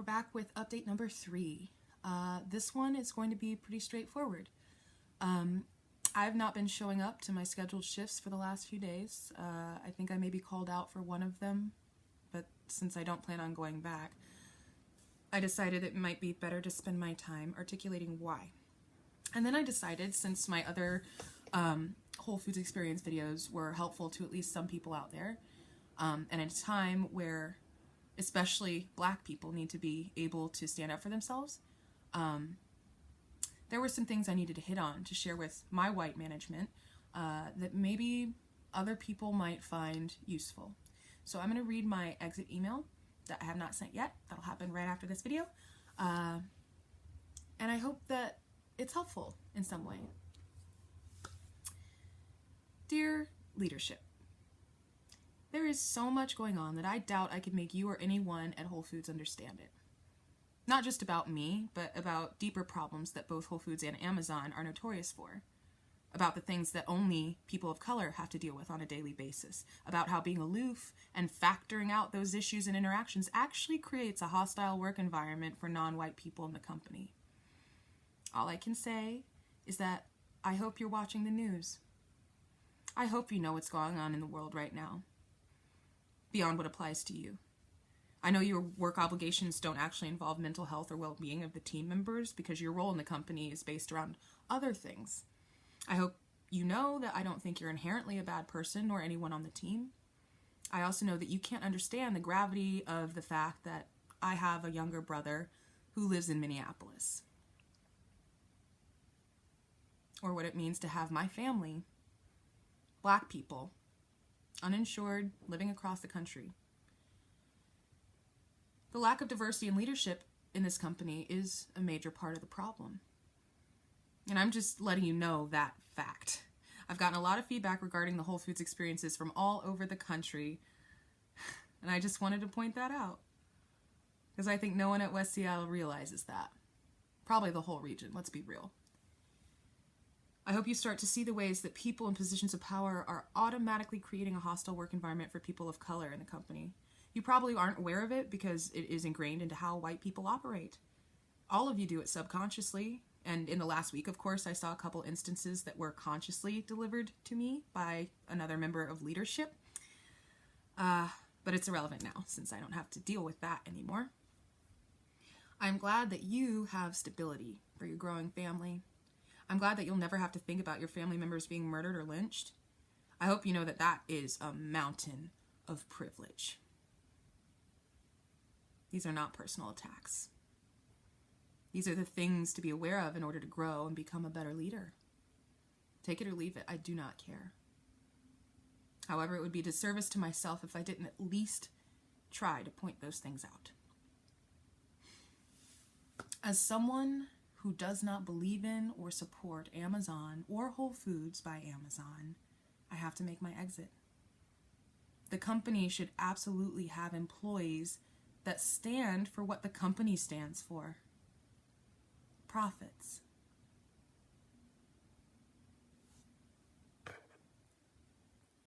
back with update number 3. This one is going to be pretty straightforward. I've not been showing up to my scheduled shifts for the last few days. I think I may be called out for one of them, but since I don't plan on going back, I decided it might be better to spend my time articulating why. And then I decided, since my other Whole Foods experience videos were helpful to at least some people out there, and at a time where especially Black people need to be able to stand up for themselves, there were some things I needed to hit on to share with my white management that maybe other people might find useful. So I'm going to read my exit email that I have not sent yet. That'll happen right after this video. And I hope that it's helpful in some way. Dear leadership, there is so much going on that I doubt I could make you or anyone at Whole Foods understand it. Not just about me, but about deeper problems that both Whole Foods and Amazon are notorious for. About the things that only people of color have to deal with on a daily basis. About how being aloof and factoring out those issues and interactions actually creates a hostile work environment for non-white people in the company. All I can say is that I hope you're watching the news. I hope you know what's going on in the world right now, beyond what applies to you. I know your work obligations don't actually involve mental health or well-being of the team members because your role in the company is based around other things. I hope you know that I don't think you're inherently a bad person nor anyone on the team. I also know that you can't understand the gravity of the fact that I have a younger brother who lives in Minneapolis, or what it means to have my family, Black people, uninsured, living across the country. The lack of diversity in leadership in this company is a major part of the problem. And I'm just letting you know that fact. I've gotten a lot of feedback regarding the Whole Foods experiences from all over the country, and I just wanted to point that out, because I think no one at West Seattle realizes that. Probably the whole region, let's be real. I hope you start to see the ways that people in positions of power are automatically creating a hostile work environment for people of color in the company. You probably aren't aware of it because it is ingrained into how white people operate. All of you do it subconsciously, and in the last week, of course, I saw a couple instances that were consciously delivered to me by another member of leadership. But it's irrelevant now, since I don't have to deal with that anymore. I'm glad that you have stability for your growing family. I'm glad that you'll never have to think about your family members being murdered or lynched. I hope you know that that is a mountain of privilege. These are not personal attacks. These are the things to be aware of in order to grow and become a better leader. Take it or leave it, I do not care. However, it would be a disservice to myself if I didn't at least try to point those things out. As someone who does not believe in or support Amazon or Whole Foods by Amazon, I have to make my exit. The company should absolutely have employees that stand for what the company stands for. Profits.